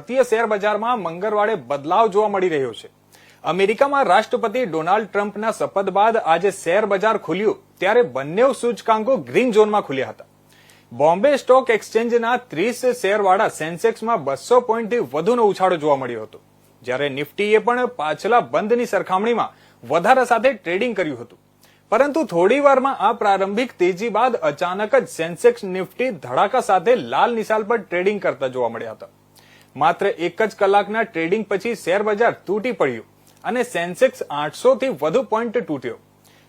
ભારતીય શેર બજારમાં મંગળવારે બદલાવ જોવા મળી રહ્યો છે। અમેરિકામાં રાષ્ટ્રપતિ ડોનાલ્ડ ટ્રમ્પના શપથ બાદ આજે શેર બજાર ખુલ્યું ત્યારે બંને સૂચકાંકો ગ્રીન ઝોનમાં ખુલ્યા હતા। બોમ્બે સ્ટોક એક્સચેન્જના 30 શેરવાળા સેન્સેક્સમાં 200 પોઈન્ટથી વધુનો ઉછાળો જોવા મળ્યો હતો, જ્યારે નિફ્ટીએ પણ પાછલા બંધની સરખામણીમાં વધારા સાથે ટ્રેડિંગ કર્યું હતું। પરંતુ થોડી વારમાં આ પ્રારંભિક તેજી બાદ અચાનક જ સેન્સેક્સ નિફ્ટી ધડાકા સાથે લાલ નિશાન પર ટ્રેડિંગ કરતા જોવા મળ્યા હતા। માત્ર એક જ કલાકના ટ્રેડિંગ પછી શેર બજાર તૂટી પડ્યું અને સેન્સેક્સ 800 થી વધુ પોઈન્ટ તૂટ્યો।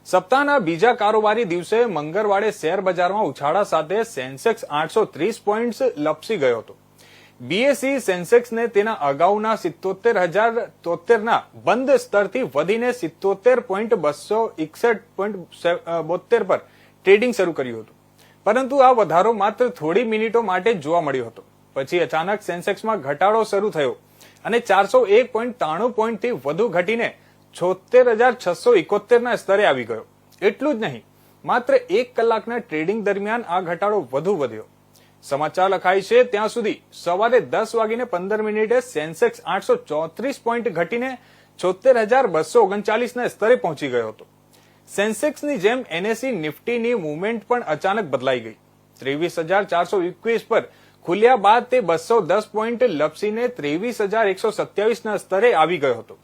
સપ્તાહના બીજા કારોબારી દિવસે મંગળવારે શેર બજારમાં ઉછાળા સાથે સેન્સેક્સ 830 પોઈન્ટ્સ લપસી ગયો હતો। બીએસઈ સેન્સેક્સને તેના અગાઉના 77,073 ના બંધ સ્તરથી વધીને 77,261.72 પર ટ્રેડિંગ શરૂ કર્યું હતું, પરંતુ આ વધારો માત્ર થોડી મિનિટો માટે જોવા મળ્યો હતો। પછી અચાનક સેન્સેક્સમાં ઘટાડો શરૂ થયો અને 401.93 પોઈન્ટથી વધુ ઘટીને 76,671 ના સ્તરે આવી ગયો। એટલું જ નહીં, માત્ર એક કલાકના ટ્રેડિંગ દરમિયાન આ ઘટાડો વધુ વધ્યો। સમાચાર લખાય છે ત્યાં સુધી સવારે 10:15 સેન્સેક્સ 834 પોઈન્ટ ઘટીને 76,239 ના સ્તરે પહોંચી ગયો હતો। સેન્સેક્સની જેમ એનએસઈ નિફ્ટીની મૂવમેન્ટ પણ અચાનક બદલાઈ ગઈ। 23,421 પર ખુલ્યા બાદ તે 210 પોઈન્ટ લપસીને 23,127 ના સ્તરે આવી ગયો હતો।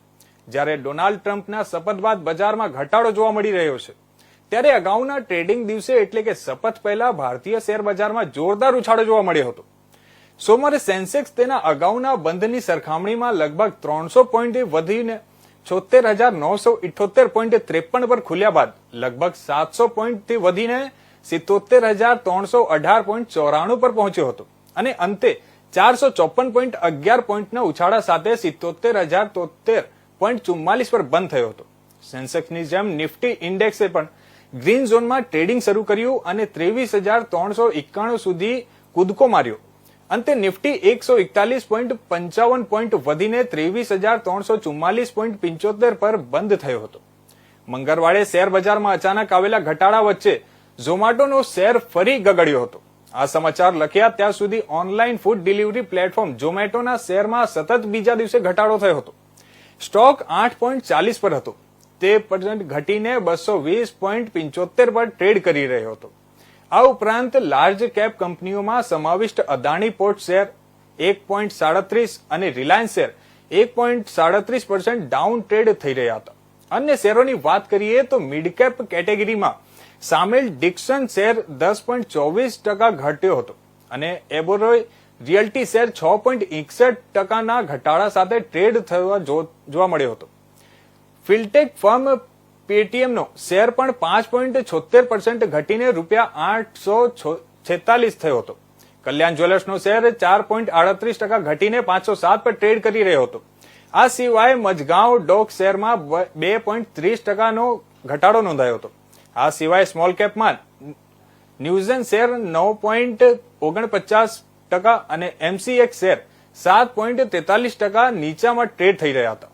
જ્યારે ડોનાલ્ડ ટ્રમ્પના શપથ બાદ બજારમાં ઘટાડો જોવા મળી રહ્યો છે, ત્યારે અગાઉના ટ્રેડિંગ દિવસે એટલે કે શપથ પહેલા ભારતીય શેર બજારમાં જોરદાર ઉછાળો જોવા મળ્યો હતો। સોમવારે સેન્સેક્સ તેના અગાઉના બંધની સરખામણીમાં લગભગ 300 પોઈન્ટ વધીને 76,978.53 પર ખુલ્યા બાદ લગભગ 700 પોઈન્ટથી વધીને 77,318.94 પર પહોંચ્યો હતો અને અંતે 454.11 પોઈન્ટના ઉછાળા સાથે 77,073.44 પર બંધ થયો હતો। સેન્સેક્સની જેમ નિફ્ટી ઇન્ડેક્સે પણ ગ્રીન ઝોનમાં ટ્રેડિંગ શરૂ કર્યું અને 23,391 સુધી કૂદકો માર્યો। અંતે નિફ્ટી 141.55 પોઈન્ટ વધીને 23,344.75 પર બંધ થયો હતો। મંગળવારે શેર બજારમાં અચાનક આવેલા ઘટાડા વચ્ચે ઝોમેટોનો શેર ફરી ગગડ્યો હતો। આ સમાચાર લખ્યા ત્યાં સુધી ઓનલાઈન ફૂડ ડિલિવરી પ્લેટફોર્મ ઝોમેટોના શેરમાં સતત બીજા દિવસે ઘટાડો થયો હતો। સ્ટોક 8.40 પર હતો, તે ઘટીને 220.75 પર ટ્રેડ કરી રહ્યો હતો। આ ઉપરાંત લાર્જ કેપ કંપનીઓમાં સમાવિષ્ટ અદાણી પોર્ટ શેર 1.37 અને રિલાયન્સ શેર 1.37% ડાઉન ટ્રેડ થઈ રહ્યા હતા। અન્ય શેરોની વાત કરીએ તો મિડ કેપ કેટેગરીમાં સામેલ ડિક્સન શેર 10.24% ઘટ્યો હતો અને એબોરોય રિયલ્ટી શેર 6.61% ઘટાડા સાથે ટ્રેડ થવા જોવા મળ્યો હતો। ફિલ્ટેક ફર્મ પેટીએમનો શેર પણ 5.76% ઘટીને ₹846 થયો હતો। કલ્યાણ જ્વેલર્સનો શેર 4.38% ઘટીને 507 પર ટ્રેડ કરી રહ્યો હતો। આ સિવાય મજગાંવ ડોક શેરમાં 2.30% ઘટાડો નોંધાયો હતો। આ સિવાય સ્મોલ કેપમાં ન્યુઝન શેર 9.49% અને એમસીએક્સ શેર 7.43% નીચામાં ટ્રેડ થઈ રહ્યા હતા।